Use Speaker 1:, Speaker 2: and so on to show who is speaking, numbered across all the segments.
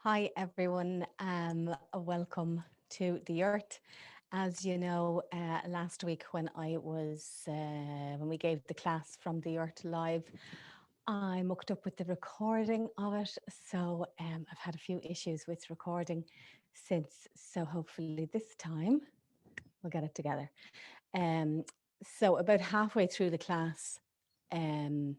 Speaker 1: Hi, everyone. Welcome to the Earth. As you know, last week when we gave the class from the Earth live, I mucked up with the recording of it. So I've had a few issues with recording since. So hopefully this time we'll get it together. Um, so about halfway through the class, um,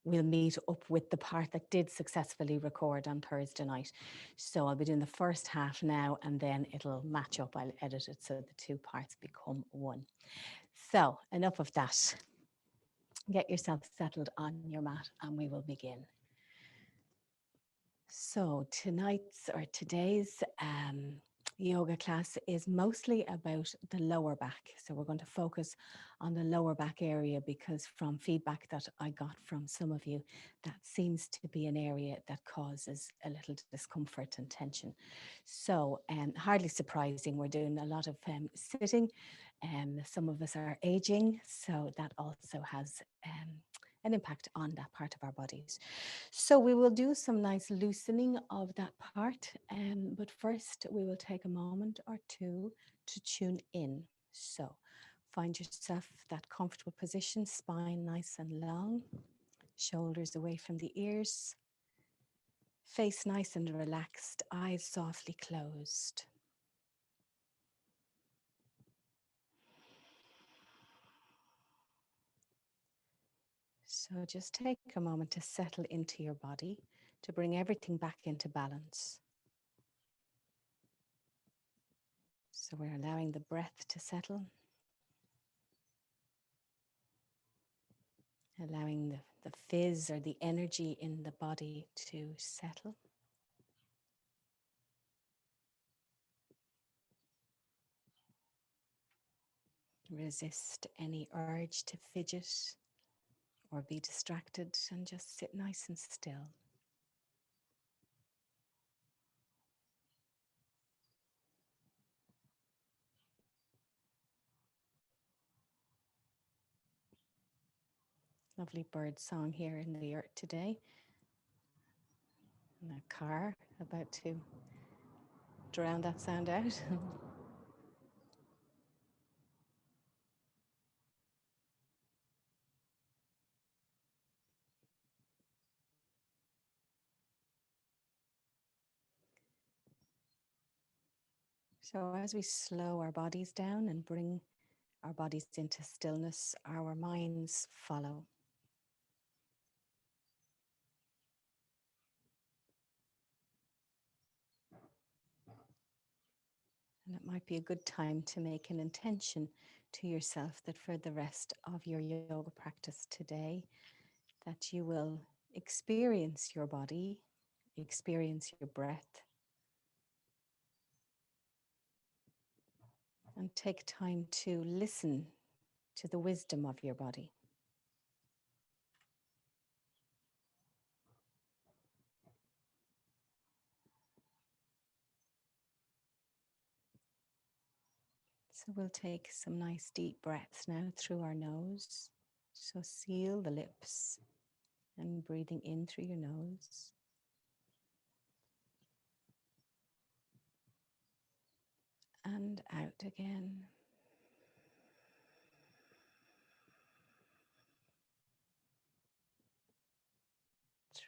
Speaker 1: we'll meet up with the part that did successfully record on Thursday night. So I'll be doing the first half now and then it'll match up. I'll edit it so the two parts become one. So enough of that. Get yourself settled on your mat and we will begin. So today's yoga class is mostly about the lower back. So we're going to focus on the lower back area because from feedback that I got from some of you, that seems to be an area that causes a little discomfort and tension. So hardly surprising, we're doing a lot of sitting. Some of us are aging, so that also has an impact on that part of our bodies. So we will do some nice loosening of that part, but first we will take a moment or two to tune in. So find yourself that comfortable position, spine nice and long, shoulders away from the ears, face nice and relaxed, eyes softly closed. So just take a moment to settle into your body, to bring everything back into balance. So we're allowing the breath to settle, allowing the fizz or the energy in the body to settle. Resist any urge to fidget or be distracted and just sit nice and still. Lovely bird song here in the earth today. And a car about to drown that sound out. So as we slow our bodies down and bring our bodies into stillness, our minds follow. And it might be a good time to make an intention to yourself that for the rest of your yoga practice today, that you will experience your body, experience your breath, and take time to listen to the wisdom of your body. So we'll take some nice deep breaths now through our nose. So seal the lips and breathing in through your nose. And out again.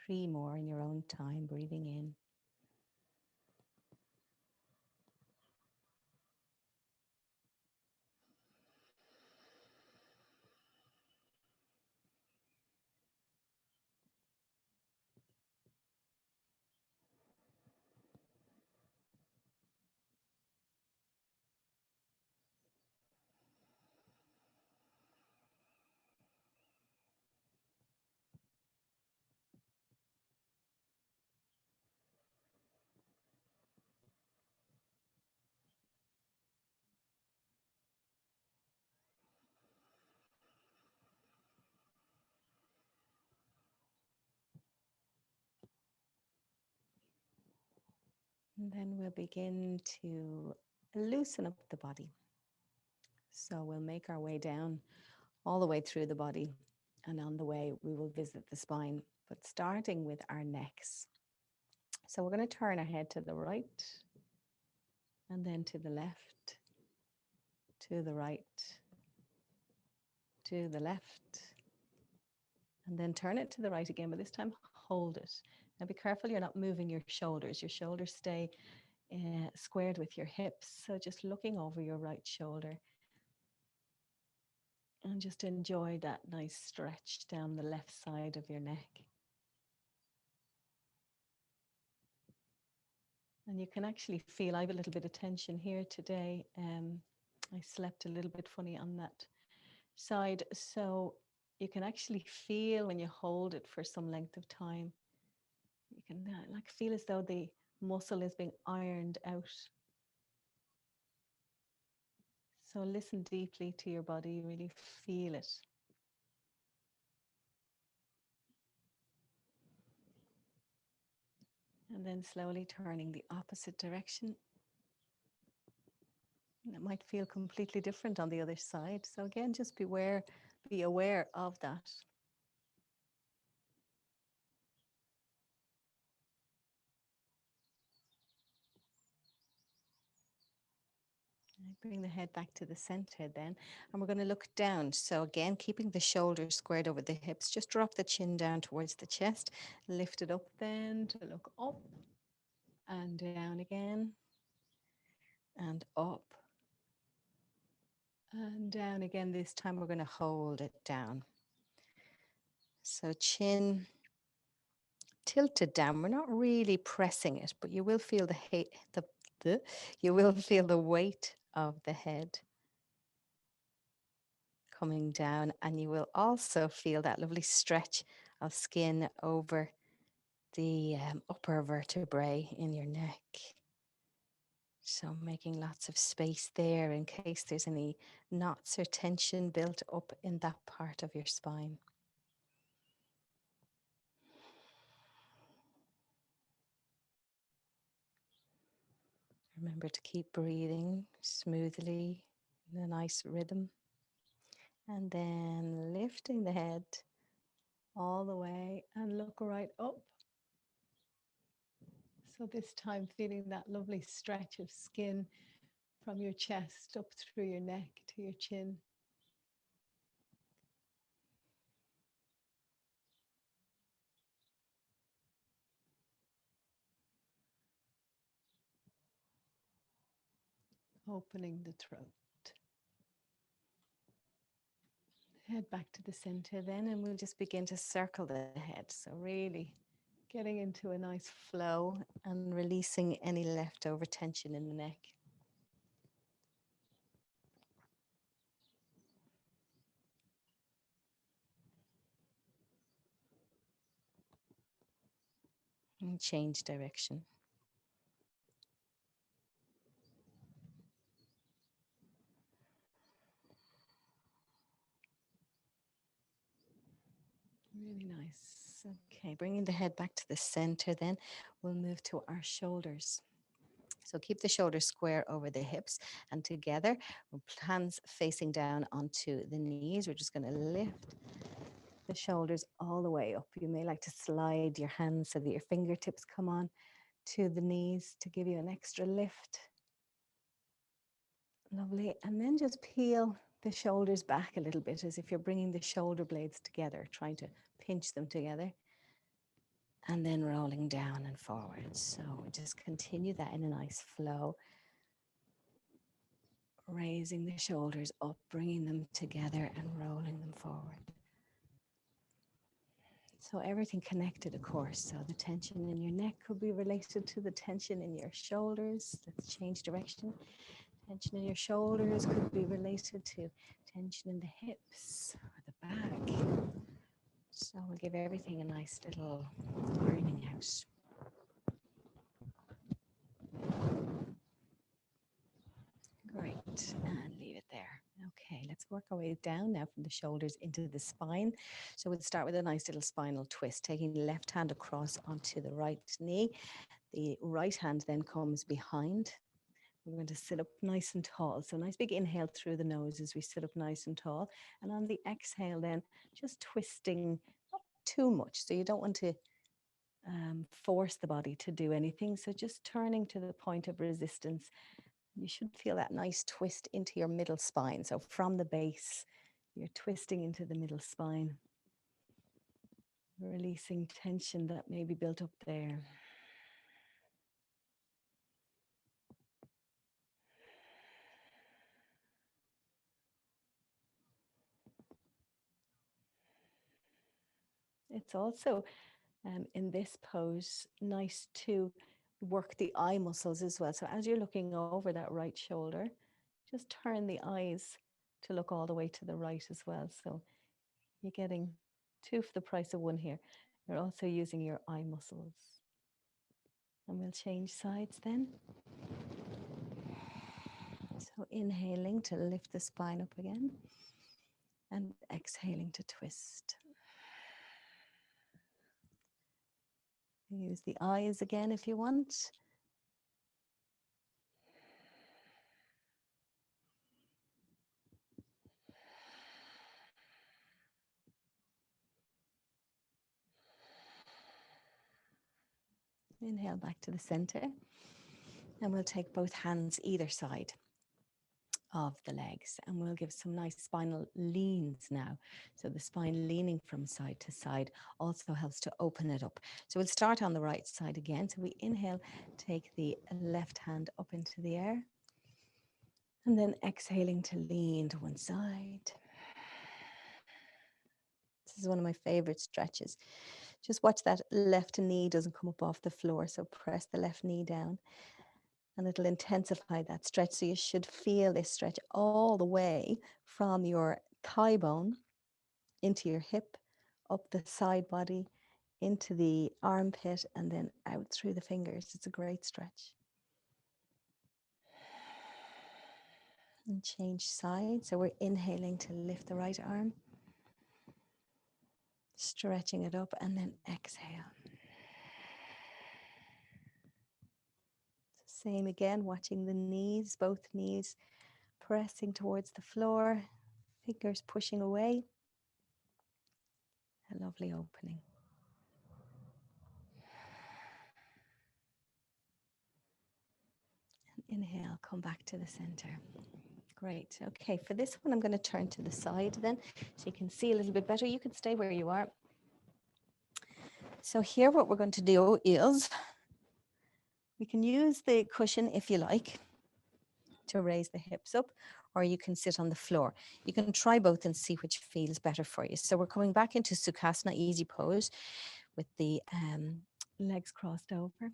Speaker 1: Three more in your own time, breathing in. And then we'll begin to loosen up the body. So we'll make our way down all the way through the body. And on the way, we will visit the spine, but starting with our necks. So we're going to turn our head to the right and then to the left, to the right, to the left, and then turn it to the right again, but this time hold it. Now be careful you're not moving your shoulders. Your shoulders stay squared with your hips. So just looking over your right shoulder and just enjoy that nice stretch down the left side of your neck. And you can actually feel, I have a little bit of tension here today. I slept a little bit funny on that side. So you can actually feel when you hold it for some length of time, you can like feel as though the muscle is being ironed out. So listen deeply to your body, really feel it. And then slowly turning the opposite direction. And it might feel completely different on the other side. So again, just be aware of that. Bring the head back to the center then, and we're going to look down. So again, keeping the shoulders squared over the hips, just drop the chin down towards the chest, lift it up then to look up and down again, and up and down again. This time we're going to hold it down. So chin tilted down. We're not really pressing it, but you will feel you will feel the weight of the head coming down, and you will also feel that lovely stretch of skin over the upper vertebrae in your neck. So making lots of space there in case there's any knots or tension built up in that part of your spine. Remember to keep breathing smoothly in a nice rhythm. And then lifting the head all the way and look right up. So this time feeling that lovely stretch of skin from your chest up through your neck to your chin. Opening the throat. Head back to the center then, and we'll just begin to circle the head. So really getting into a nice flow and releasing any leftover tension in the neck. And change direction. Really nice. Okay, bringing the head back to the center then, we'll move to our shoulders. So keep the shoulders square over the hips and together, hands facing down onto the knees. We're just going to lift the shoulders all the way up. You may like to slide your hands so that your fingertips come on to the knees to give you an extra lift. Lovely. And then just peel the shoulders back a little bit as if you're bringing the shoulder blades together, trying to pinch them together. And then rolling down and forward. So we just continue that in a nice flow. Raising the shoulders up, bringing them together and rolling them forward. So everything connected, of course. So the tension in your neck could be related to the tension in your shoulders. Let's change direction. Tension in your shoulders could be related to tension in the hips or the back. So we'll give everything a nice little ironing out. Great, and leave it there. Okay, let's work our way down now from the shoulders into the spine. So we'll start with a nice little spinal twist, taking the left hand across onto the right knee. The right hand then comes behind. We're going to sit up nice and tall. So nice big inhale through the nose as we sit up nice and tall. And on the exhale then, just twisting, not too much. So you don't want to force the body to do anything. So just turning to the point of resistance. You should feel that nice twist into your middle spine. So from the base, you're twisting into the middle spine, releasing tension that may be built up there. It's also in this pose nice to work the eye muscles as well. So as you're looking over that right shoulder, just turn the eyes to look all the way to the right as well. So you're getting two for the price of one here. You're also using your eye muscles. And we'll change sides then. So inhaling to lift the spine up again and exhaling to twist. Use the eyes again if you want. Inhale back to the center. And we'll take both hands either side of the legs, and we'll give some nice spinal leans now. So the spine leaning from side to side also helps to open it up. So we'll start on the right side again. So we inhale, take the left hand up into the air, and then exhaling to lean to one side. This is one of my favorite stretches. Just watch that left knee doesn't come up off the floor. So press the left knee down, and it'll intensify that stretch. So you should feel this stretch all the way from your thigh bone into your hip, up the side body, into the armpit, and then out through the fingers. It's a great stretch. And change sides. So we're inhaling to lift the right arm, stretching it up, and then exhale. Same again, watching the knees, both knees pressing towards the floor, fingers pushing away. A lovely opening. And inhale, come back to the center. Great. Okay, for this one, I'm going to turn to the side then, so you can see a little bit better. You can stay where you are. So here what we're going to do is, we can use the cushion if you like to raise the hips up, or you can sit on the floor. You can try both and see which feels better for you. So we're coming back into Sukhasana, easy pose, with the legs crossed over.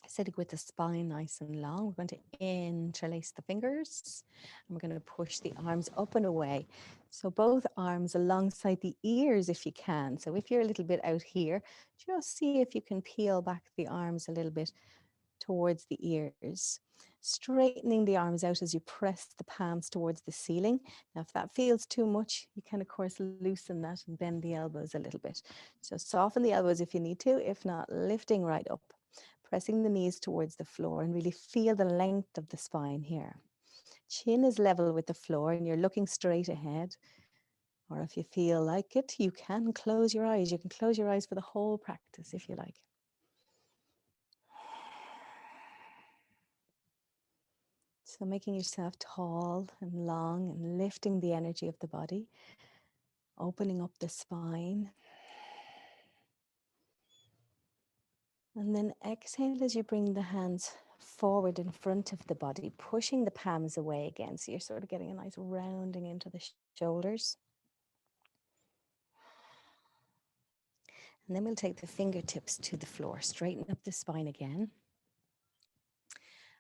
Speaker 1: Sitting with the spine nice and long. We're going to interlace the fingers, and we're going to push the arms up and away. So both arms alongside the ears if you can. So if you're a little bit out here, just see if you can peel back the arms a little bit towards the ears. Straightening the arms out as you press the palms towards the ceiling. Now, if that feels too much, you can, of course, loosen that and bend the elbows a little bit. So soften the elbows if you need to. If not, lifting right up. Pressing the knees towards the floor, and really feel the length of the spine here. Chin is level with the floor and you're looking straight ahead. Or if you feel like it, you can close your eyes. You can close your eyes for the whole practice if you like. So making yourself tall and long and lifting the energy of the body, opening up the spine. And then exhale as you bring the hands forward in front of the body, pushing the palms away again. So you're sort of getting a nice rounding into the shoulders. And then we'll take the fingertips to the floor, straighten up the spine again.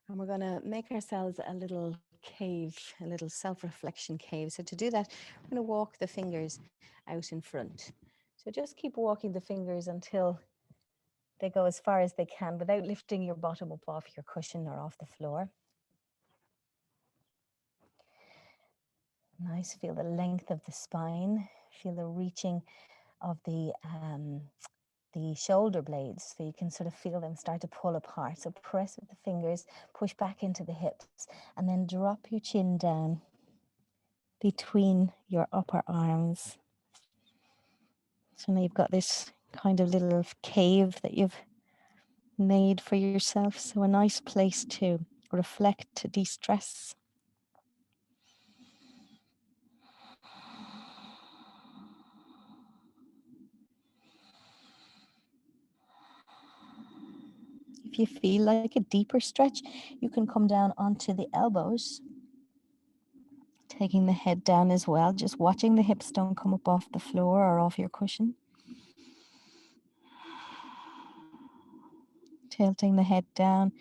Speaker 1: And we're going to make ourselves a little cave, a little self-reflection cave. So to do that, we're going to walk the fingers out in front. So just keep walking the fingers until they go as far as they can without lifting your bottom up off your cushion or off the floor. Nice, feel the length of the spine, feel the reaching of the shoulder blades, so you can sort of feel them start to pull apart. So press with the fingers, push back into the hips, and then drop your chin down between your upper arms. So now you've got this
Speaker 2: kind of little cave that you've made for yourself. So a nice place to reflect, to de-stress. If you feel like a deeper stretch, you can come down onto the elbows, taking the head down as well, just watching the hips don't come up off the floor or off your cushion. Tilting the head down.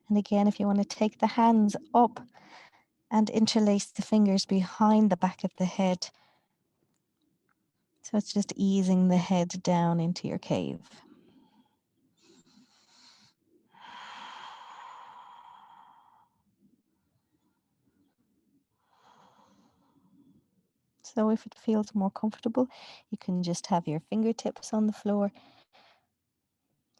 Speaker 2: And again, if you want to take the hands up and interlace the fingers behind the back of the head. So it's just easing the head down into your cave. So if it feels more comfortable, you can just have your fingertips on the floor.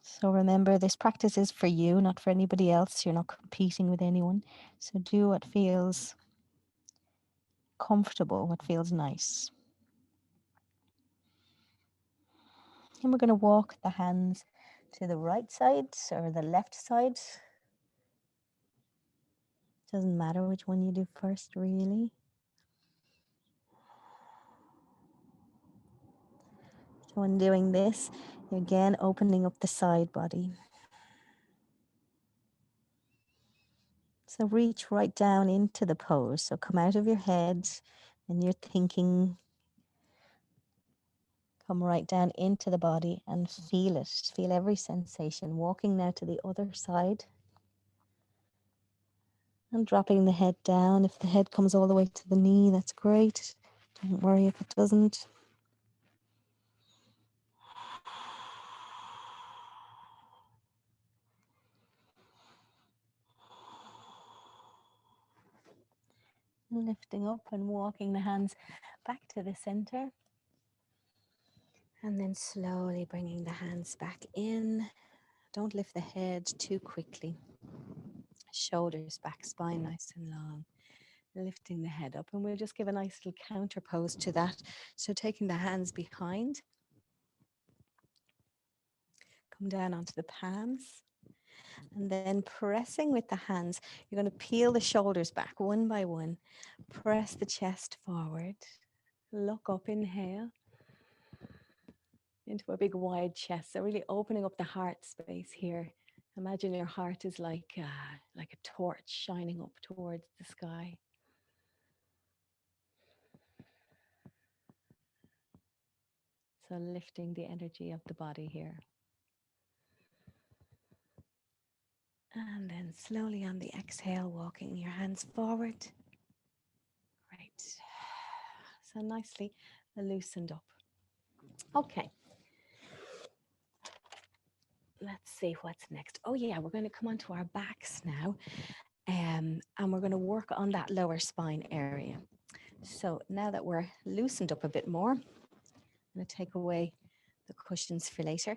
Speaker 2: So remember, this practice is for you, not for anybody else. You're not competing with anyone. So do what feels comfortable, what feels nice. And we're going to walk the hands to the right side or the left side. Doesn't matter which one you do first, really. So when doing this, you're again opening up the side body. So reach right down into the pose. So come out of your head and your thinking. Come right down into the body and feel it. Feel every sensation. Walking now to the other side. And dropping the head down. If the head comes all the way to the knee, that's great. Don't worry if it doesn't. Lifting up and walking the hands back to the center. And then slowly bringing the hands back in. Don't lift the head too quickly. Shoulders back, spine nice and long. Lifting the head up, and we'll just give a nice little counter pose to that. So taking the hands behind, come down onto the palms, and then pressing with the hands, you're going to peel the shoulders back one by one. Press the chest forward. Look up, inhale into a big wide chest. So really opening up the heart space here. Imagine your heart is like a torch shining up towards the sky. So lifting the energy of the body here. And then slowly on the exhale, walking your hands forward. Great. So nicely loosened up. Okay. Let's see what's next. Oh yeah, we're going to come onto our backs now. And we're going to work on that lower spine area. So now that we're loosened up a bit more, I'm going to take away the cushions for later.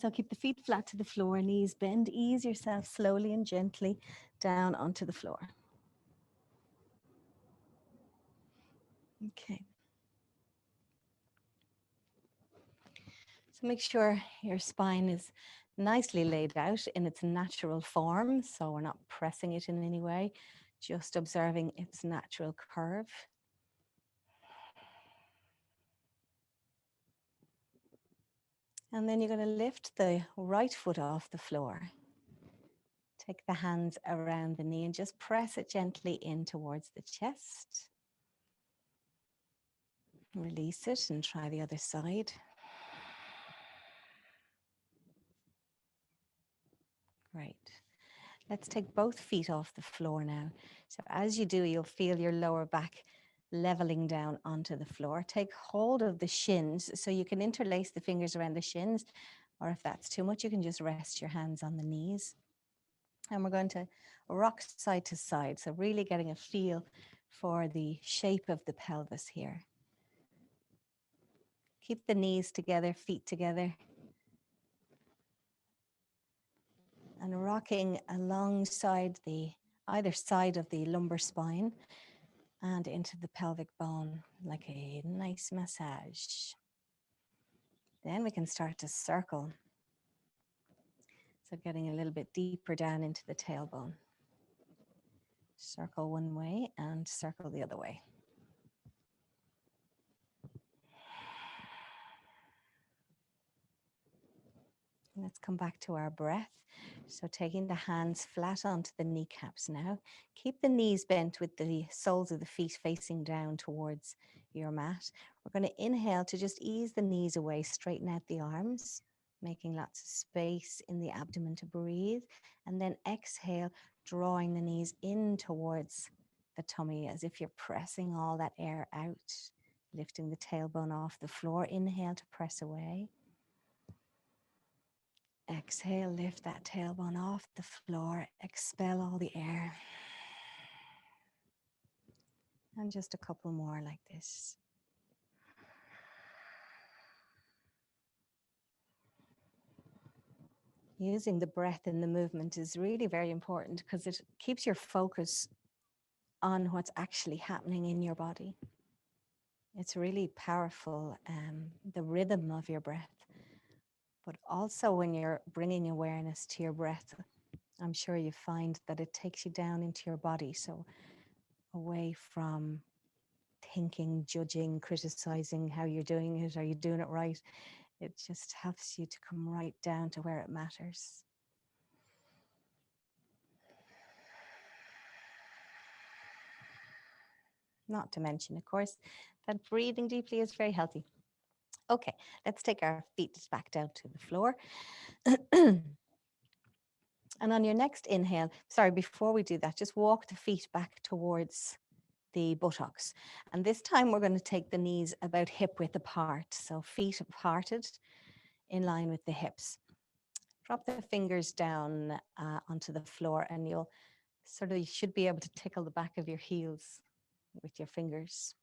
Speaker 2: So keep the feet flat to the floor, knees bend, ease yourself slowly and gently down onto the floor. Okay. So make sure your spine is nicely laid out in its natural form. So we're not pressing it in any way, just observing its natural curve. And then you're going to lift the right foot off the floor. Take the hands around the knee and just press it gently in towards the chest. Release it and try the other side. Great. Let's take both feet off the floor now. So as you do, you'll feel your lower back leveling down onto the floor. Take hold of the shins so you can interlace the fingers around the shins, or if that's too much, you can just rest your hands on the knees. And we're going to rock side to side. So really getting a feel for the shape of the pelvis here. Keep the knees together, feet together. And rocking alongside either side of the lumbar spine and into the pelvic bone like a nice massage. Then we can start to circle. So getting a little bit deeper down into the tailbone. Circle one way and circle the other way. Let's come back to our breath. So taking the hands flat onto the kneecaps now. Keep the knees bent with the soles of the feet facing down towards your mat. We're going to inhale to just ease the knees away, straighten out the arms, making lots of space in the abdomen to breathe. And then exhale, drawing the knees in towards the tummy as if you're pressing all that air out, lifting the tailbone off the floor. Inhale to press away. Exhale, lift that tailbone off the floor, expel all the air. And just a couple more like this. Using the breath in the movement is really very important because it keeps your focus on what's actually happening in your body. It's really powerful, the rhythm of your breath. But also when you're bringing awareness to your breath, I'm sure you find that it takes you down into your body. So away from thinking, judging, criticizing how you're doing it. Are you doing it right? It just helps you to come right down to where it matters. Not to mention, of course, that breathing deeply is very healthy. Okay, let's take our feet back down to the floor. And on your next inhale, sorry, before we do that, just walk the feet back towards the buttocks. And this time we're going to take the knees about hip width apart. So feet parted in line with the hips. Drop the fingers down onto the floor and you'll you should be able to tickle the back of your heels with your fingers.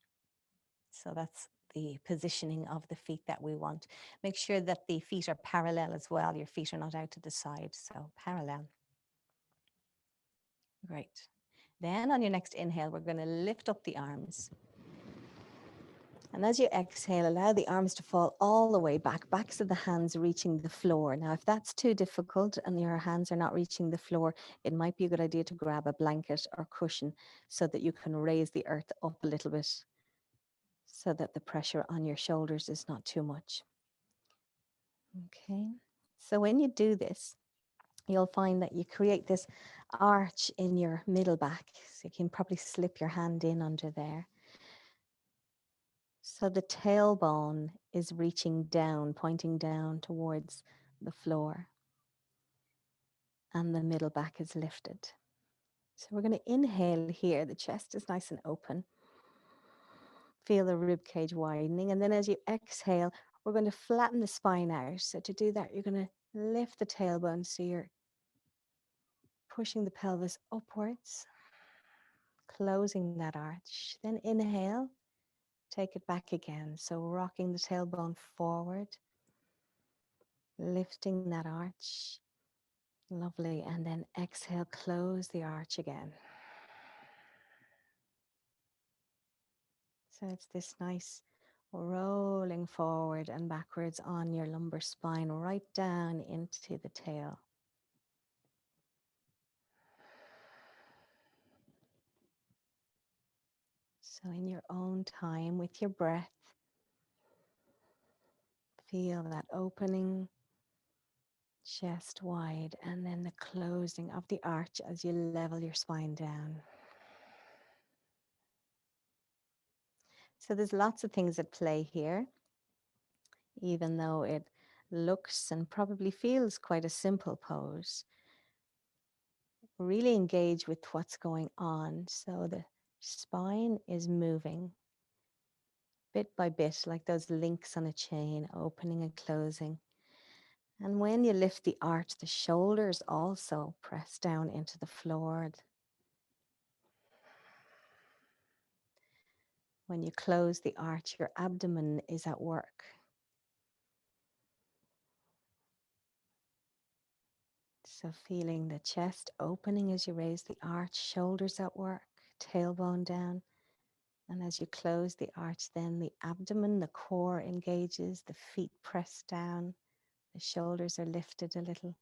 Speaker 2: So that's the positioning of the feet that we want. Make sure that the feet are parallel as well. Your feet are not out to the side, so parallel. Great. Then on your next inhale, we're going to lift up the arms. And as you exhale, allow the arms to fall all the way back, backs of the hands reaching the floor. Now, if that's too difficult and your hands are not reaching the floor, it might be a good idea to grab a blanket or cushion so that you can raise the earth up a little bit so that the pressure on your shoulders is not too much. Okay, so when you do this, you'll find that you create this arch in your middle back. So you can probably slip your hand in under there. So the tailbone is reaching down, pointing down towards the floor. And the middle back is lifted. So we're going to inhale here. The chest is nice and open. Feel the rib cage widening. And then as you exhale, we're going to flatten the spine out. So to do that, you're going to lift the tailbone so you're pushing the pelvis upwards, closing that arch. Then inhale, take it back again. So rocking the tailbone forward, lifting that arch. Lovely. And then exhale, close the arch again. So it's this nice rolling forward and backwards on your lumbar spine, right down into the tail. So in your own time, with your breath, feel that opening, chest wide, and then the closing of the arch as you level your spine down. So there's lots of things at play here, even though it looks and probably feels quite a simple pose. Really engage with what's going on. So the spine is moving bit by bit, like those links on a chain, opening and closing. And when you lift the arch, the shoulders also press down into the floor. When you close the arch, your abdomen is at work. So feeling the chest opening as you raise the arch, shoulders at work, tailbone down, And as you close the arch, then the abdomen, the core engages, the feet press down, the shoulders are lifted a little,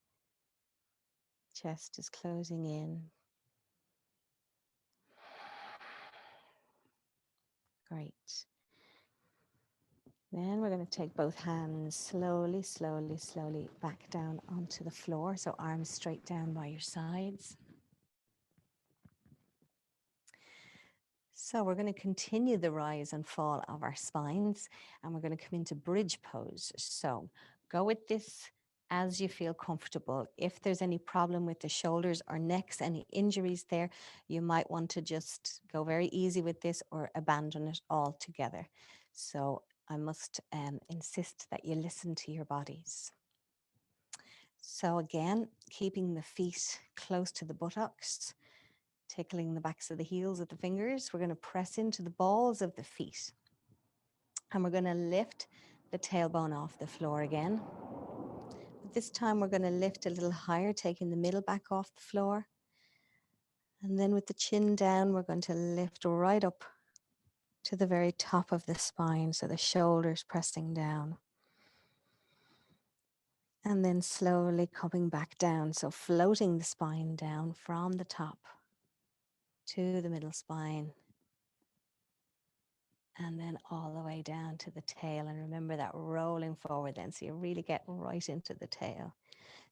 Speaker 2: chest is closing in. Great. Then we're going to take both hands slowly, slowly, slowly back down onto the floor. So arms straight down by your sides. So we're going to continue the rise and fall of our spines, and we're going to come into bridge pose. So go with this as you feel comfortable. If there's any problem with the shoulders or necks, any injuries there, you might want to just go very easy with this or abandon it altogether. So I must insist that you listen to your bodies. So again, keeping the feet close to the buttocks, tickling the backs of the heels of the fingers. We're going to press into the balls of the feet. And we're going to lift the tailbone off the floor again. This time we're going to lift a little higher, taking the middle back off the floor. And then with the chin down, we're going to lift right up to the very top of the spine, so the shoulders pressing down. And then slowly coming back down, so floating the spine down from the top to the middle spine. And then all the way down to the tail. And remember that rolling forward then, so you really get right into the tail.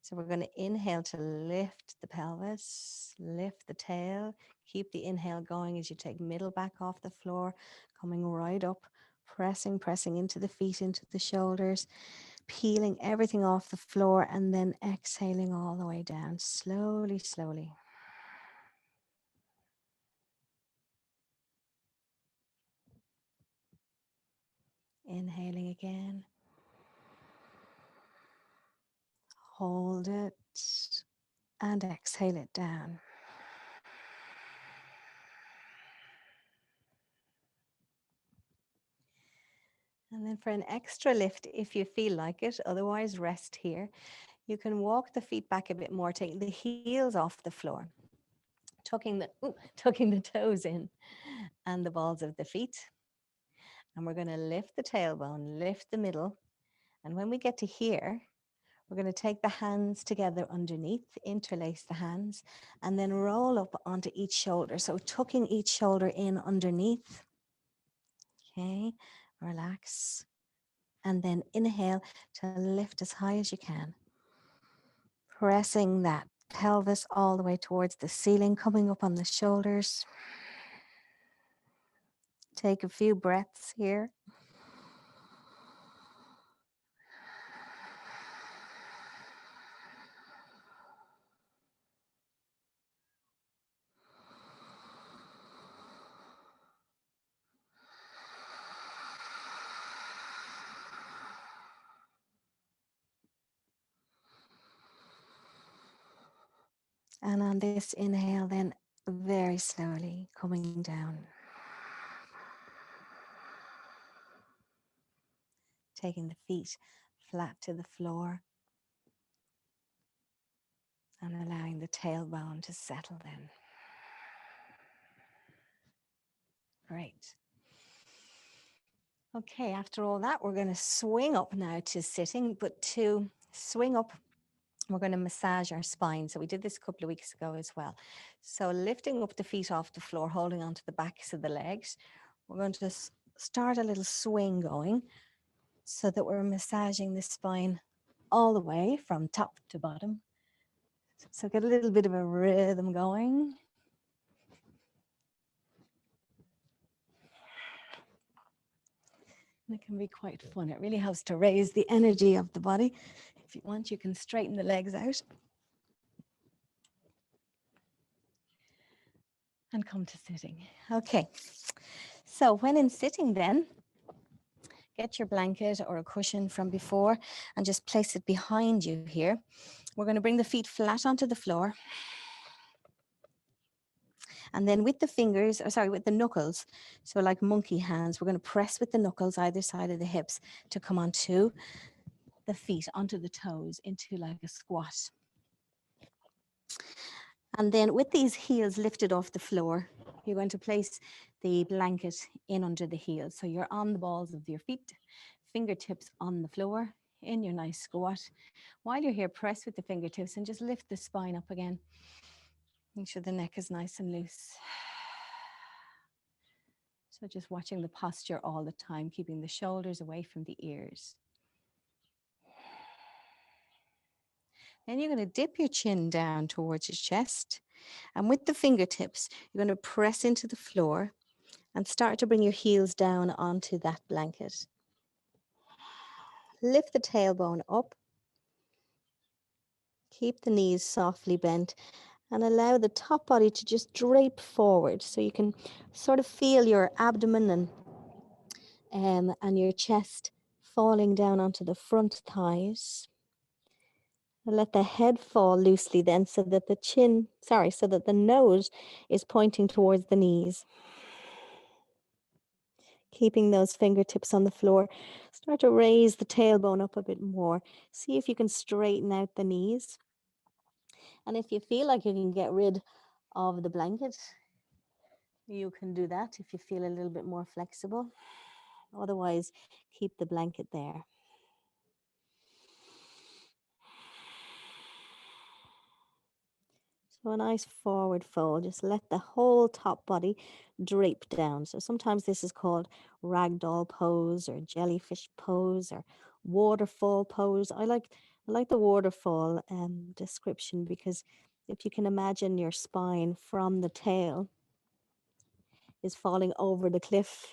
Speaker 2: So we're going to inhale to lift the pelvis, lift the tail. Keep the inhale going as you take middle back off the floor, coming right up, pressing into the feet, into the shoulders, peeling everything off the floor, and then exhaling all the way down, slowly, slowly. Inhaling again. Hold it and exhale it down. And then for an extra lift, if you feel like it, otherwise rest here. You can walk the feet back a bit more, taking the heels off the floor, tucking the toes in and the balls of the feet. And we're going to lift the tailbone, lift the middle. And when we get to here, we're going to take the hands together underneath, interlace the hands, and then roll up onto each shoulder. So tucking each shoulder in underneath. Okay, relax. And then inhale to lift as high as you can. Pressing that pelvis all the way towards the ceiling, coming up on the shoulders. Take a few breaths here. And on this inhale, then very slowly coming down. Taking the feet flat to the floor and allowing the tailbone to settle then. Great. Okay, after all that, we're going to swing up now to sitting, but to swing up, we're going to massage our spine. So we did this a couple of weeks ago as well. So lifting up the feet off the floor, holding onto the backs of the legs, we're going to start a little swing going so that we're massaging the spine all the way from top to bottom. So get a little bit of a rhythm going. And it can be quite fun. It really helps to raise the energy of the body. If you want, you can straighten the legs out. And come to sitting. Okay, so when in sitting then, get your blanket or a cushion from before and just place it behind you here. We're going to bring the feet flat onto the floor. And then with the fingers, with the knuckles, so like monkey hands, we're going to press with the knuckles either side of the hips to come onto the feet, onto the toes, into like a squat. And then with these heels lifted off the floor, you're going to place the blanket in under the heels. So you're on the balls of your feet, fingertips on the floor in your nice squat. While you're here, press with the fingertips and just lift the spine up again. Make sure the neck is nice and loose. So just watching the posture all the time, keeping the shoulders away from the ears. Then you're going to dip your chin down towards your chest. And with the fingertips, you're going to press into the floor and start to bring your heels down onto that blanket. Lift the tailbone up. Keep the knees softly bent and allow the top body to just drape forward so you can sort of feel your abdomen and your chest falling down onto the front thighs. And let the head fall loosely then so that the nose is pointing towards the knees. Keeping those fingertips on the floor. Start to raise the tailbone up a bit more. See if you can straighten out the knees. And if you feel like you can get rid of the blanket, you can do that if you feel a little bit more flexible. Otherwise, keep the blanket there. So a nice forward fold, just let the whole top body drape down. So sometimes this is called ragdoll pose or jellyfish pose or waterfall pose. I like the waterfall description because if you can imagine your spine from the tail is falling over the cliff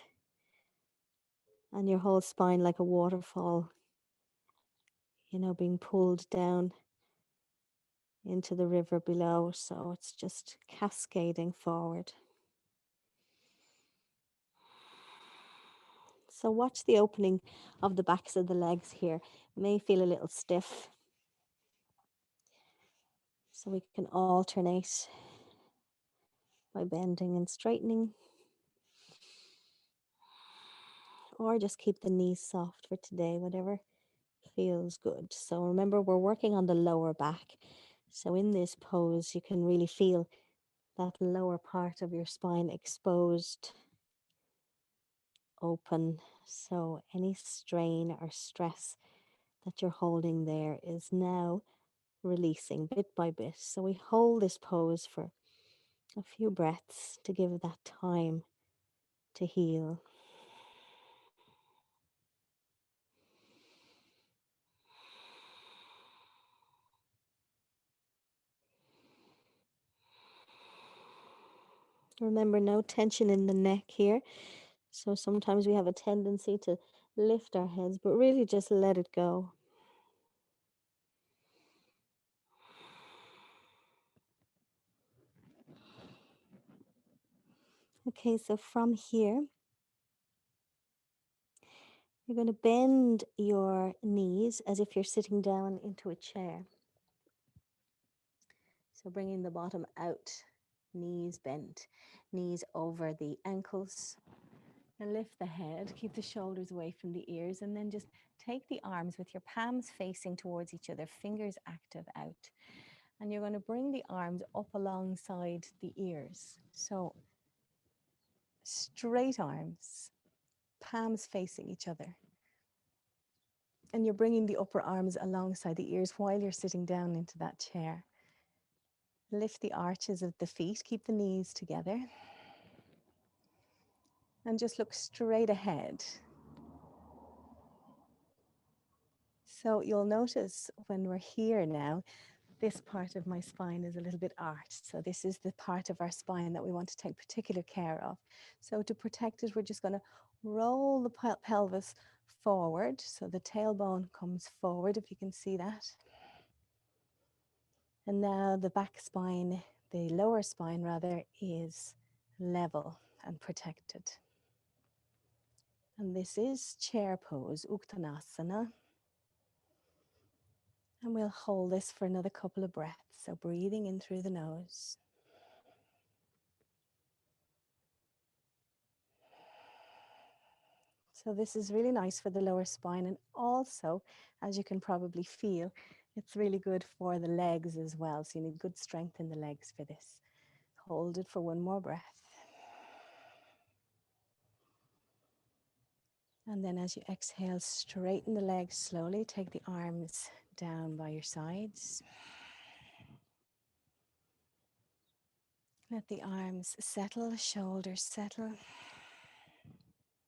Speaker 2: and your whole spine like a waterfall, being pulled down into the river below. So it's just cascading forward. So watch the opening of the backs of the legs here. It may feel a little stiff. So we can alternate by bending and straightening. Or just keep the knees soft for today, whatever feels good. So remember, we're working on the lower back. So in this pose, you can really feel that lower part of your spine exposed, open. So any strain or stress that you're holding there is now releasing bit by bit. So we hold this pose for a few breaths to give that time to heal. Remember, no tension in the neck here. So sometimes we have a tendency to lift our heads, but really just let it go. Okay, so from here, you're going to bend your knees as if you're sitting down into a chair. So bringing the bottom out, knees bent, knees over the ankles. And lift the head, keep the shoulders away from the ears, and then just take the arms with your palms facing towards each other, fingers active out. And you're going to bring the arms up alongside the ears. So straight arms, palms facing each other. And you're bringing the upper arms alongside the ears while you're sitting down into that chair. Lift the arches of the feet, keep the knees together. And just look straight ahead. So you'll notice when we're here now, this part of my spine is a little bit arched. So this is the part of our spine that we want to take particular care of. So to protect it, we're just going to roll the pelvis forward. So the tailbone comes forward, if you can see that. And now the back spine, the lower spine rather, is level and protected. And this is chair pose, Uttanasana. And we'll hold this for another couple of breaths. So breathing in through the nose. So this is really nice for the lower spine, and also, as you can probably feel,
Speaker 1: It's really good for the legs as well. So you need good strength in the legs for this. Hold it for one more breath. And then as you exhale, straighten the legs slowly. Take the arms down by your sides. Let the arms settle, shoulders settle.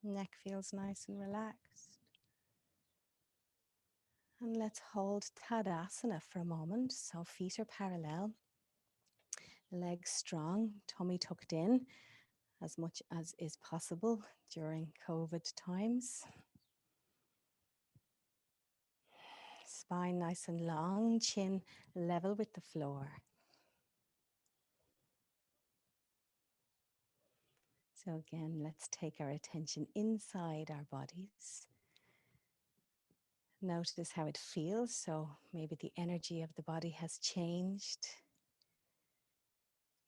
Speaker 1: Neck feels nice and relaxed. And let's hold Tadasana for a moment. So feet are parallel, legs strong, tummy tucked in as much as is possible during COVID times. Spine nice and long, chin level with the floor. So again, let's take our attention inside our bodies. Notice how it feels. So maybe the energy of the body has changed.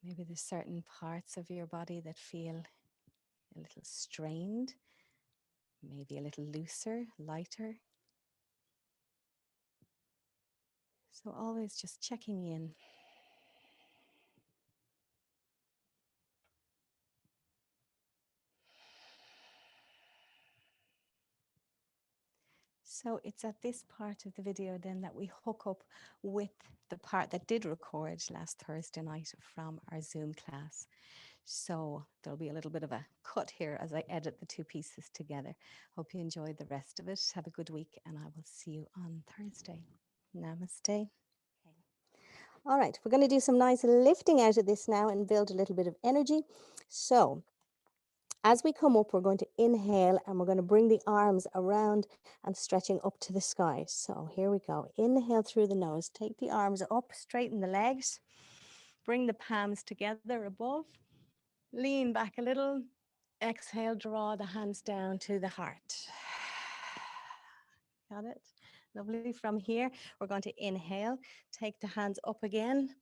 Speaker 1: Maybe there's certain parts of your body that feel a little strained, maybe a little looser, lighter. So always just checking in. So it's at this part of the video then that we hook up with the part that did record last Thursday night from our Zoom class. So there'll be a little bit of a cut here as I edit the two pieces together. Hope you enjoyed the rest of it. Have a good week and I will see you on Thursday. Namaste. All right, we're going to do some nice lifting out of this now and build a little bit of energy. So as we come up, we're going to inhale and we're going to bring the arms around and stretching up to the sky. So here we go. Inhale through the nose. Take the arms up, straighten the legs. Bring the palms together above. Lean back a little. Exhale, draw the hands down to the heart. Got it? Lovely. From here, we're going to inhale. Take the hands up again.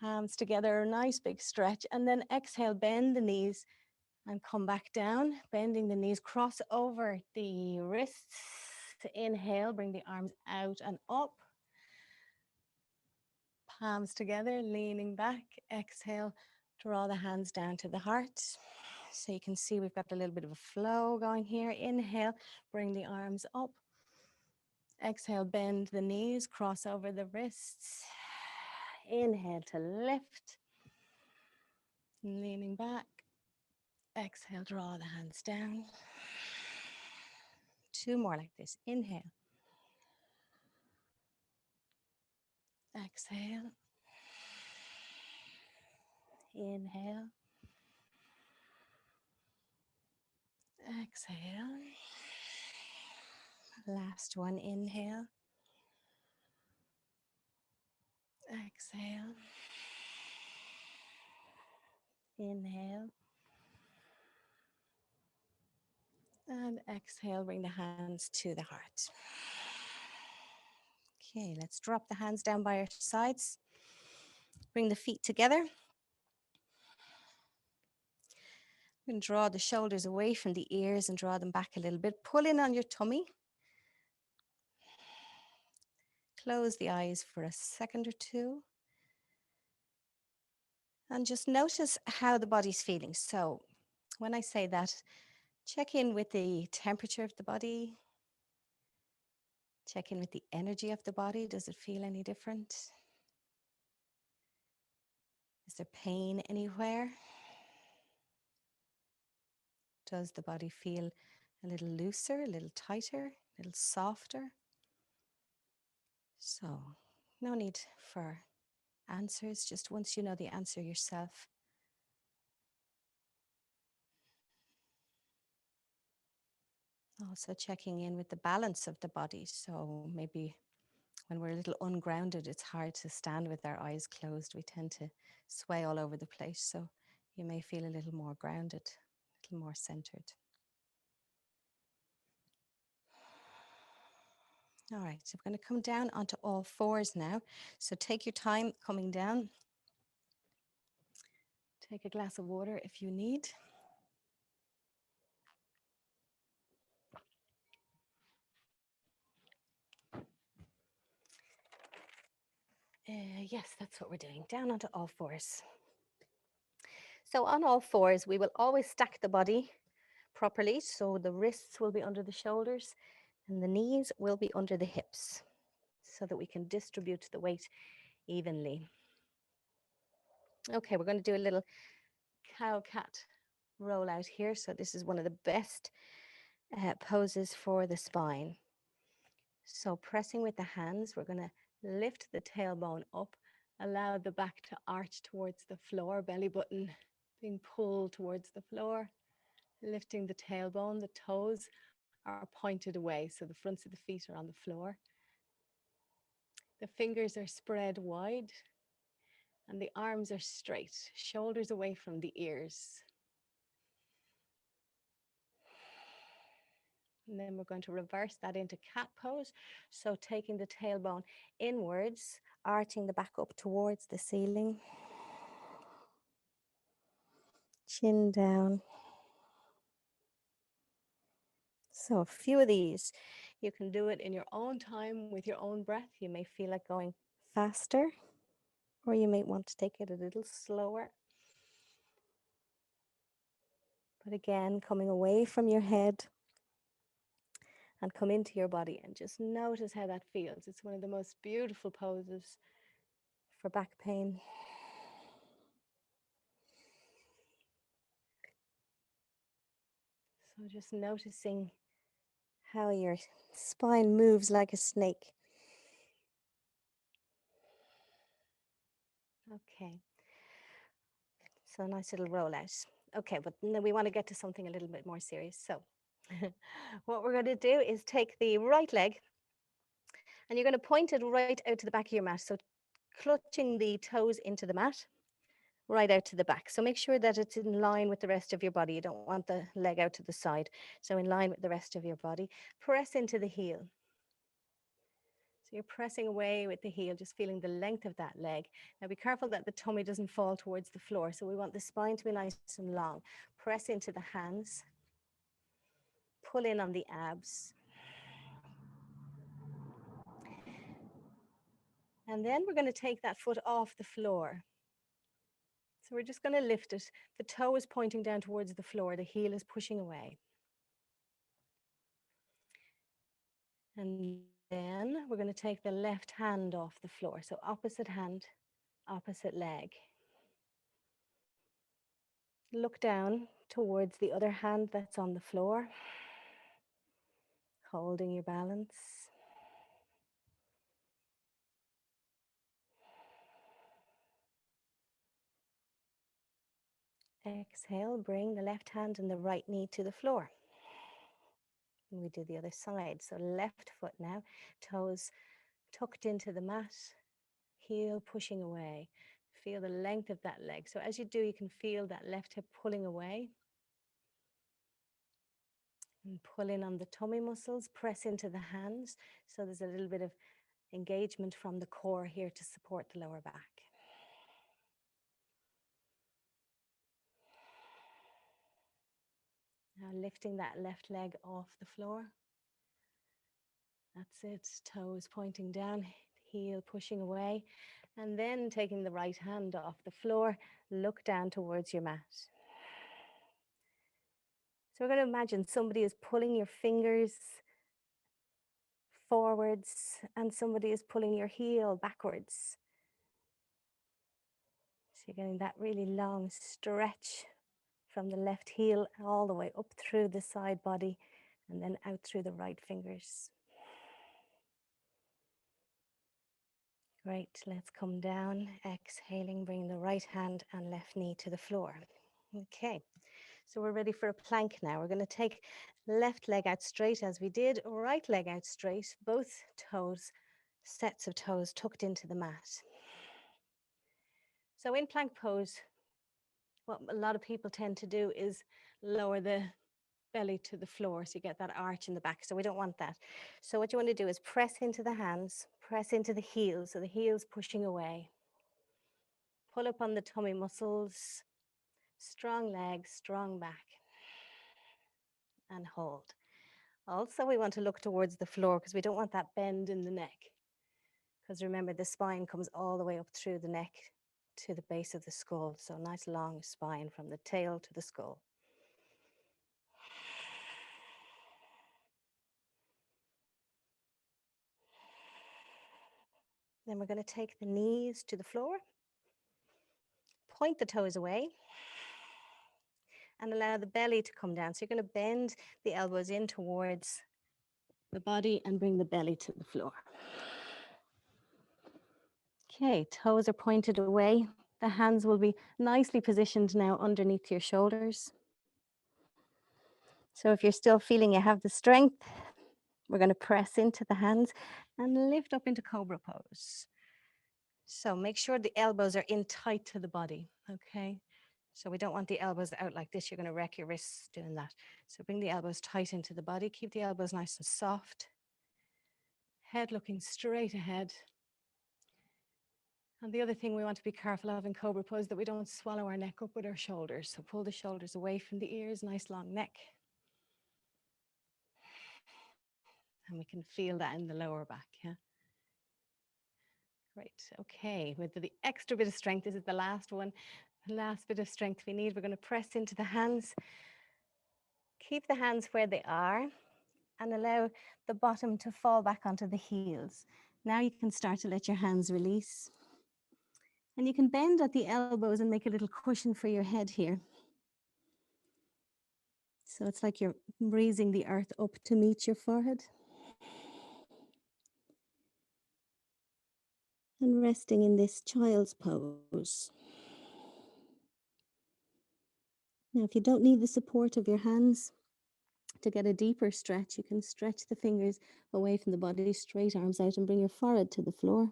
Speaker 1: Palms together, nice big stretch. And then exhale, bend the knees and come back down, bending the knees, cross over the wrists. Inhale, bring the arms out and up. Palms together, leaning back. Exhale, draw the hands down to the heart. So you can see we've got a little bit of a flow going here. Inhale, bring the arms up. Exhale, bend the knees, cross over the wrists. Inhale to lift. Leaning back. Exhale, draw the hands down. Two more like this. Inhale. Exhale. Inhale. Exhale. Last one. Inhale. Exhale. Inhale. And exhale, bring the hands to the heart. Okay, let's drop the hands down by our sides. Bring the feet together. And draw the shoulders away from the ears and draw them back a little bit. Pull in on your tummy. Close the eyes for a second or two. And just notice how the body's feeling. So when I say that, check in with the temperature of the body. Check in with the energy of the body. Does it feel any different? Is there pain anywhere? Does the body feel a little looser, a little tighter, a little softer? So no need for answers, just once you know the answer yourself. Also checking in with the balance of the body. So maybe when we're a little ungrounded, it's hard to stand with our eyes closed. We tend to sway all over the place. So you may feel a little more grounded, a little more centered. All right, so we're going to come down onto all fours now. So take your time coming down. Take a glass of water if you need.
Speaker 2: Yes, that's what we're doing. Down onto all fours. So on all fours, we will always stack the body properly. So the wrists will be under the shoulders and the knees will be under the hips so that we can distribute the weight evenly. Okay, we're going to do a little cow-cat roll out here. So this is one of the best poses for the spine. So pressing with the hands, we're going to lift the tailbone up, allow the back to arch towards the floor, belly button being pulled towards the floor, lifting the tailbone, the toes are pointed away, so the fronts of the feet are on the floor. The fingers are spread wide and the arms are straight, shoulders away from the ears. And then we're going to reverse that into cat pose. So taking the tailbone inwards, arching the back up towards the ceiling. Chin down. So a few of these. You can do it in your own time with your own breath. You may feel like going faster, or you may want to take it a little slower. But again, coming away from your head and come into your body and just notice how that feels. It's one of the most beautiful poses for back pain. So just noticing how your spine moves like a snake. Okay. So nice little rollout. Okay, but then we want to get to something a little bit more serious. So what we're going to do is take the right leg and you're going to point it right out to the back of your mat. So clutching the toes into the mat, right out to the back. So make sure that it's in line with the rest of your body. You don't want the leg out to the side. So in line with the rest of your body. Press into the heel. So you're pressing away with the heel, just feeling the length of that leg. Now be careful that the tummy doesn't fall towards the floor. So we want the spine to be nice and long. Press into the hands. Pull in on the abs. And then we're going to take that foot off the floor. So we're just going to lift it. The toe is pointing down towards the floor. The heel is pushing away. And then we're going to take the left hand off the floor. So opposite hand, opposite leg. Look down towards the other hand that's on the floor, holding your balance. Exhale, bring the left hand and the right knee to the floor. And we do the other side. So left foot now, toes tucked into the mat, heel pushing away. Feel the length of that leg. So as you do, you can feel that left hip pulling away. And pull in on the tummy muscles, press into the hands. So there's a little bit of engagement from the core here to support the lower back. Now lifting that left leg off the floor. That's it, toes pointing down, heel pushing away. And then taking the right hand off the floor, look down towards your mat. So we're going to imagine somebody is pulling your fingers forwards and somebody is pulling your heel backwards. So you're getting that really long stretch from the left heel all the way up through the side body and then out through the right fingers. Great, let's come down, exhaling, bring the right hand and left knee to the floor. Okay, so we're ready for a plank now. We're going to take left leg out straight as we did, right leg out straight, both toes, sets of toes tucked into the mat. So in plank pose, what a lot of people tend to do is lower the belly to the floor, so you get that arch in the back. So we don't want that. So what you want to do is press into the hands, press into the heels, so the heels pushing away. Pull up on the tummy muscles, strong legs, strong back, and hold. Also, we want to look towards the floor because we don't want that bend in the neck. because remember the spine comes all the way up through the neck to the base of the skull. So nice long spine from the tail to the skull. Then we're going to take the knees to the floor, point the toes away, and allow the belly to come down. So you're going to bend the elbows in towards the body and bring the belly to the floor. Okay, toes are pointed away. The hands will be nicely positioned now underneath your shoulders. So if you're still feeling you have the strength, we're going to press into the hands and lift up into cobra pose. So make sure the elbows are in tight to the body, okay? So we don't want the elbows out like this. You're going to wreck your wrists doing that. So bring the elbows tight into the body. Keep the elbows nice and soft. Head looking straight ahead. And the other thing we want to be careful of in cobra pose is that we don't swallow our neck up with our shoulders. So pull the shoulders away from the ears, nice long neck. And we can feel that in the lower back, yeah? Great, okay, with the extra bit of strength, this is the last one, the last bit of strength we need. We're going to press into the hands. Keep the hands where they are and allow the bottom to fall back onto the heels. Now you can start to let your hands release. And you can bend at the elbows and make a little cushion for your head here. So it's like you're raising the earth up to meet your forehead. And resting in this child's pose. Now, if you don't need the support of your hands to get a deeper stretch, you can stretch the fingers away from the body, straight arms out, and bring your forehead to the floor.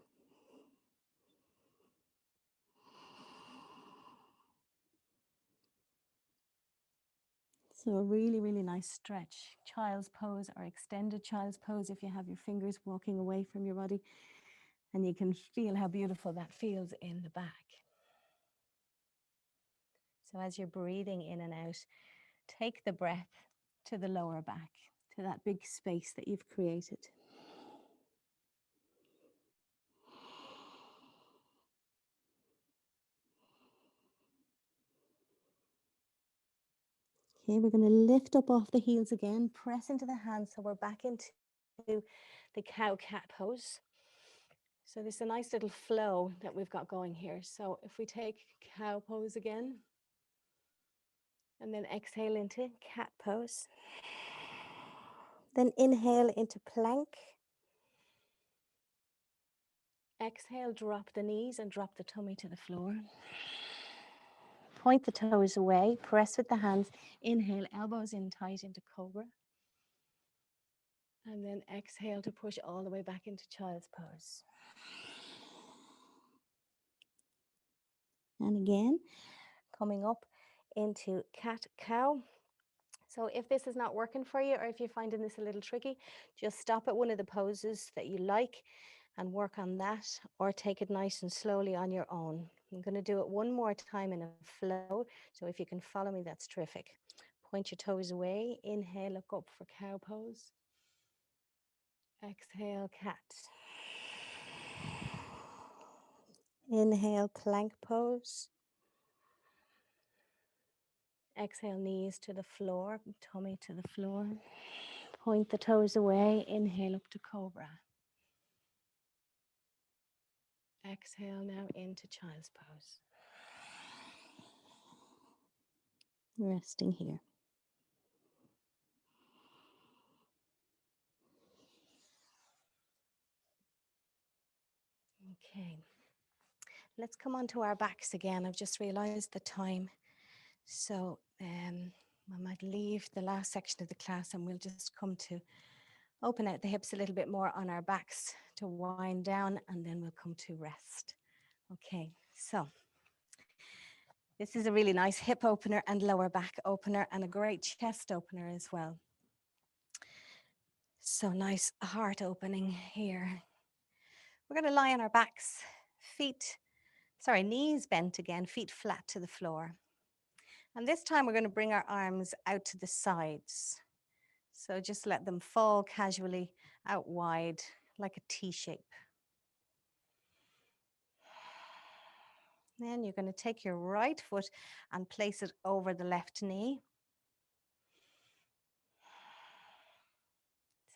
Speaker 2: So a really, really nice stretch. Child's pose or extended child's pose if you have your fingers walking away from your body. And you can feel how beautiful that feels in the back. So as you're breathing in and out, take the breath to the lower back, to that big space that you've created. Okay, we're going to lift up off the heels again, press into the hands so we're back into the cow-cat pose. So there's a nice little flow that we've got going here. So if we take cow pose again, and then exhale into cat pose. Then inhale into plank. Exhale, drop the knees and drop the tummy to the floor. Point the toes away, press with the hands. Inhale, elbows in tight into cobra. And then exhale to push all the way back into child's pose. And again, coming up into cat-cow. So if this is not working for you, or if you're finding this a little tricky, just stop at one of the poses that you like and work on that, or take it nice and slowly on your own. I'm going to do it one more time in a flow. So if you can follow me, that's terrific. Point your toes away. Inhale, look up for cow pose. Exhale, cat. Inhale, plank pose. Exhale, knees to the floor, tummy to the floor. Point the toes away. Inhale up to cobra. Exhale now into child's pose. Resting here. Okay, let's come on to our backs again. I've just realized the time. So I might leave the last section of the class and we'll just come to open out the hips a little bit more on our backs to wind down, and then we'll come to rest. Okay, so this is a really nice hip opener and lower back opener, and a great chest opener as well. So nice heart opening here. We're going to lie on our backs, knees bent again, feet flat to the floor. And this time we're going to bring our arms out to the sides. So just let them fall casually out wide like a T shape. Then you're going to take your right foot and place it over the left knee.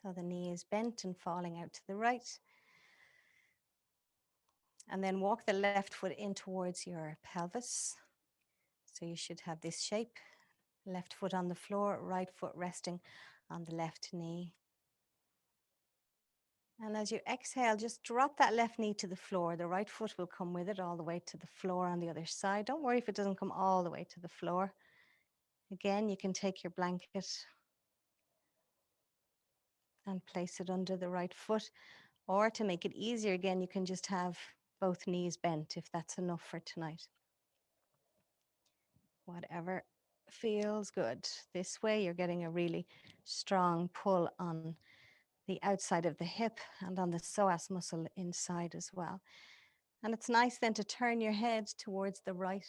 Speaker 2: So the knee is bent and falling out to the right. And then walk the left foot in towards your pelvis. So you should have this shape. Left foot on the floor, right foot resting on the left knee. And as you exhale, just drop that left knee to the floor. The right foot will come with it all the way to the floor on the other side. Don't worry if it doesn't come all the way to the floor. Again, you can take your blanket and place it under the right foot. Or to make it easier, again, you can just have both knees bent if that's enough for tonight. Whatever feels good. This way, you're getting a really strong pull on the outside of the hip and on the psoas muscle inside as well. And it's nice then to turn your head towards the right.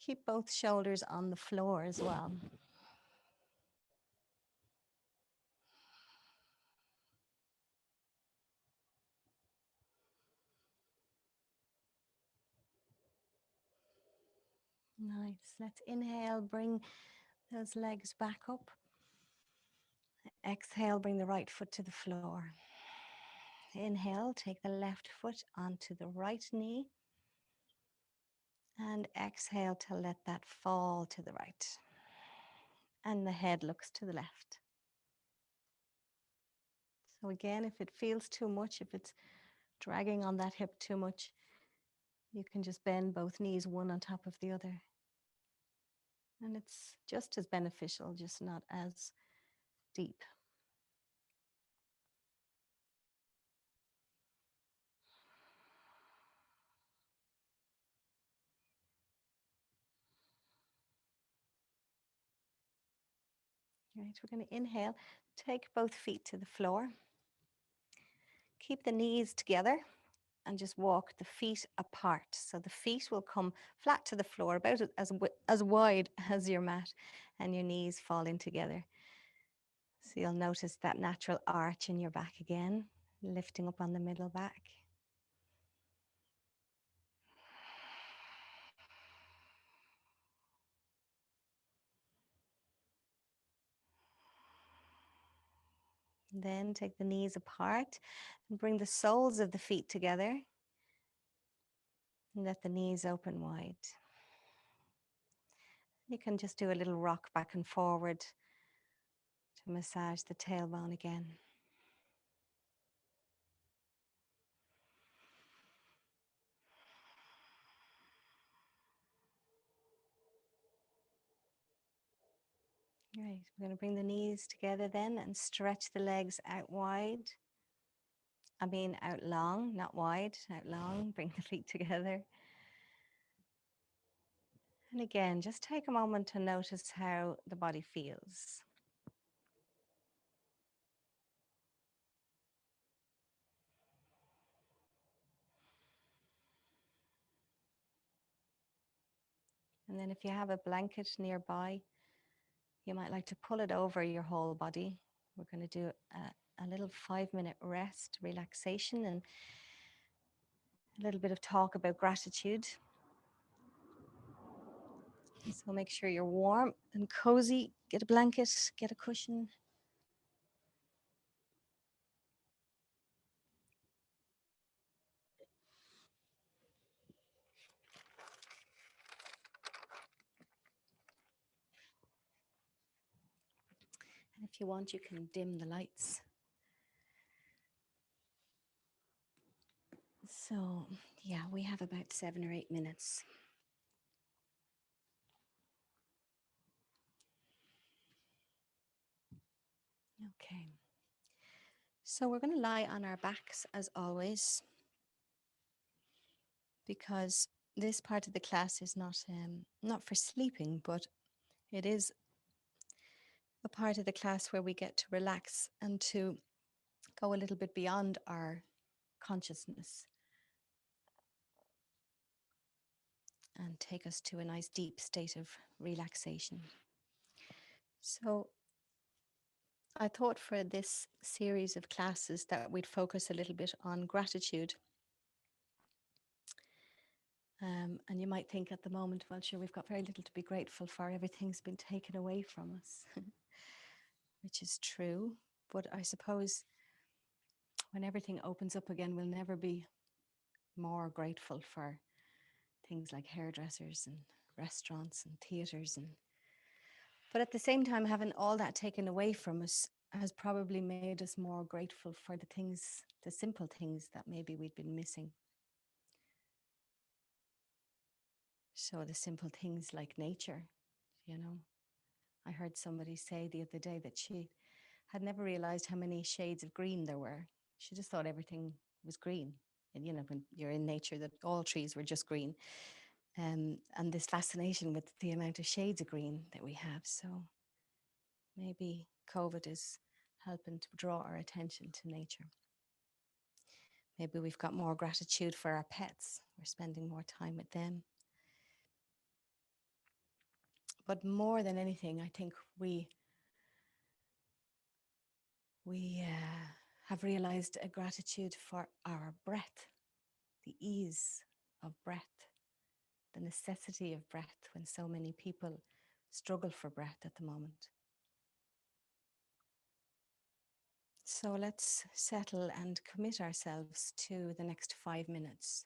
Speaker 2: Keep both shoulders on the floor as well. Nice. Let's inhale, bring those legs back up. Exhale, bring the right foot to the floor. Inhale, take the left foot onto the right knee. And exhale to let that fall to the right. And the head looks to the left. So again, if it feels too much, if it's dragging on that hip too much, you can just bend both knees one on top of the other. And it's just as beneficial, just not as deep. Right, we're going to inhale, take both feet to the floor. Keep the knees together and just walk the feet apart. So the feet will come flat to the floor, about as wide as your mat, and your knees fall in together. So you'll notice that natural arch in your back again, lifting up on the middle back. Then take the knees apart and bring the soles of the feet together. And let the knees open wide. You can just do a little rock back and forward to massage the tailbone again. Right, we're going to bring the knees together then and stretch the legs out wide. I mean out long, not wide, out long. Bring the feet together. And again, just take a moment to notice how the body feels. And then if you have a blanket nearby, you might like to pull it over your whole body. We're going to do a little 5-minute rest, relaxation, and a little bit of talk about gratitude. So make sure you're warm and cozy. Get a blanket, get a cushion. And if you want, you can dim the lights. So, yeah, we have about 7 or 8 minutes. Okay. So we're going to lie on our backs as always, because this part of the class is not for sleeping, but it is a part of the class where we get to relax and to go a little bit beyond our consciousness and take us to a nice deep state of relaxation. So I thought for this series of classes that we'd focus a little bit on gratitude.
Speaker 1: And you might think at the moment, well, sure, we've got very little to be grateful for. Everything's been taken away from us, which is true. But I suppose when everything opens up again, we'll never be more grateful for things like hairdressers and restaurants and theatres. But at the same time, having all that taken away from us has probably made us more grateful for the things, the simple things that maybe we'd been missing. So the simple things like nature, you know. I heard somebody say the other day that she had never realized how many shades of green there were. She just thought everything was green. And, you know, when you're in nature, that all trees were just green. And this fascination with the amount of shades of green that we have. So maybe COVID is helping to draw our attention to nature. Maybe we've got more gratitude for our pets. We're spending more time with them. But more than anything, I think we have realized a gratitude for our breath, the ease of breath, the necessity of breath when so many people struggle for breath at the moment. So let's settle and commit ourselves to the next 5 minutes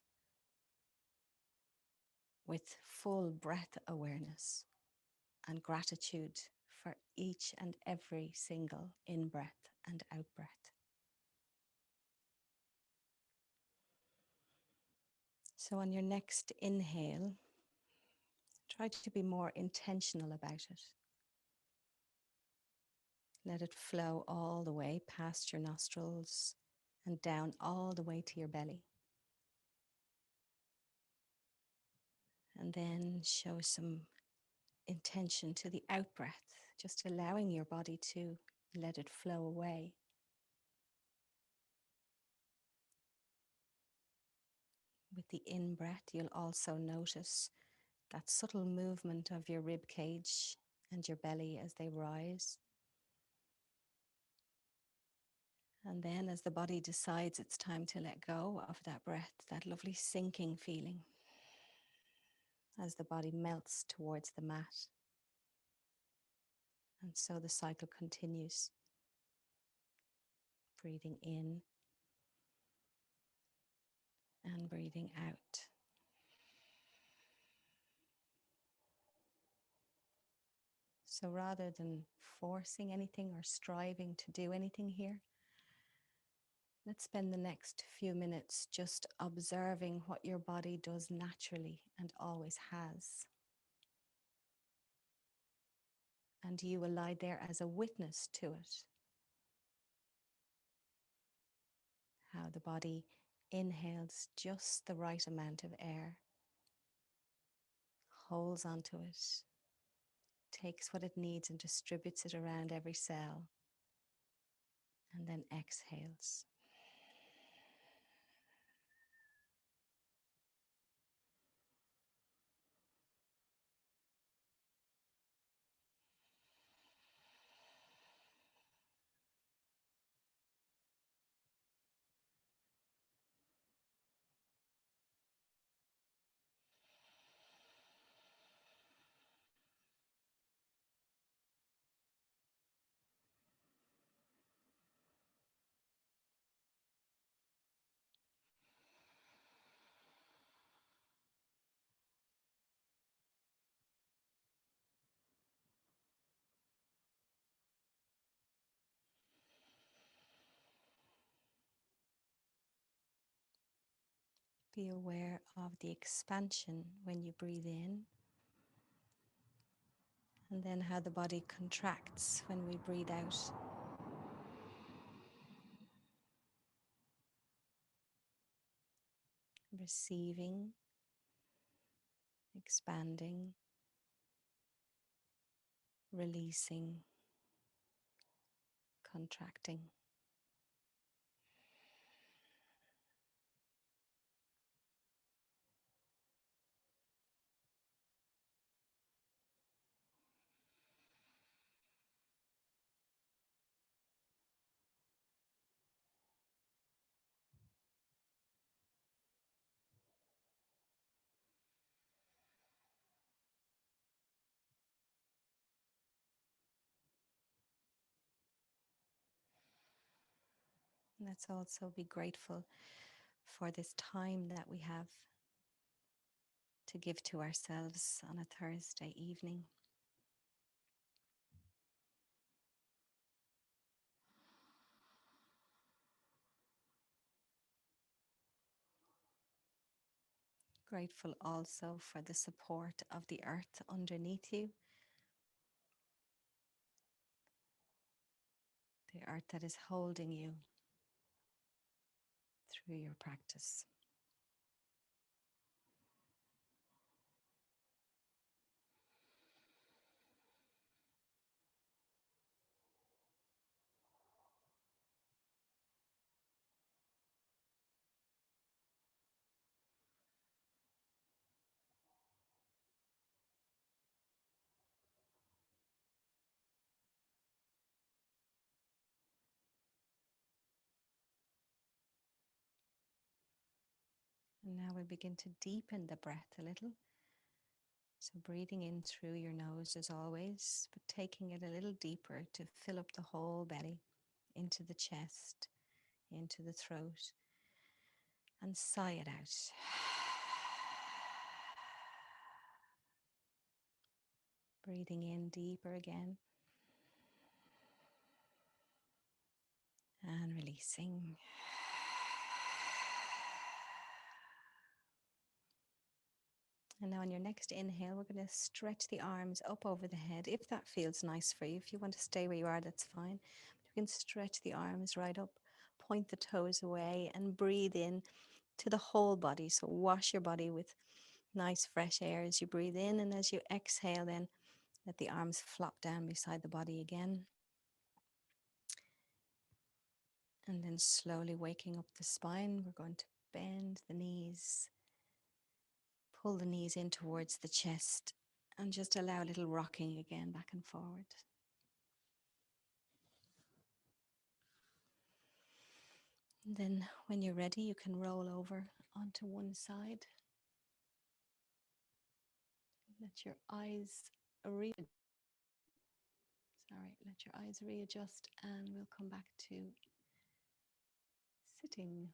Speaker 1: with full breath awareness and gratitude for each and every single in-breath and out-breath. So on your next inhale, try to be more intentional about it. Let it flow all the way past your nostrils and down all the way to your belly. And then show some intention to the out-breath, just allowing your body to let it flow away. With the in-breath, you'll also notice that subtle movement of your rib cage and your belly as they rise. And then as the body decides it's time to let go of that breath, that lovely sinking feeling as the body melts towards the mat. And so the cycle continues. Breathing in and breathing out. So rather than forcing anything or striving to do anything here, let's spend the next few minutes just observing what your body does naturally and always has. And you will lie there as a witness to it. How the body inhales just the right amount of air, holds onto it, takes what it needs and distributes it around every cell, and then exhales. Be aware of the expansion when you breathe in, and then how the body contracts when we breathe out. Receiving, expanding, releasing, contracting.
Speaker 2: Let's also be grateful for this time that we have to give to ourselves on a Thursday evening. Grateful also for the support of the earth underneath you, the earth that is holding you through your practice. And now we begin to deepen the breath a little. So breathing in through your nose as always, but taking it a little deeper to fill up the whole belly, into the chest, into the throat, and sigh it out. Breathing in deeper again. And releasing. And now on your next inhale, we're going to stretch the arms up over the head, if that feels nice for you. If you want to stay where you are, that's fine. But you can stretch the arms right up, point the toes away, and breathe in to the whole body. So wash your body with nice fresh air as you breathe in, and as you exhale, then let the arms flop down beside the body again. And then slowly waking up the spine, we're going to bend the knees. Pull the knees in towards the chest and just allow a little rocking again back and forward. And then when you're ready, you can roll over onto one side. Let your eyes readjust and we'll come back to sitting.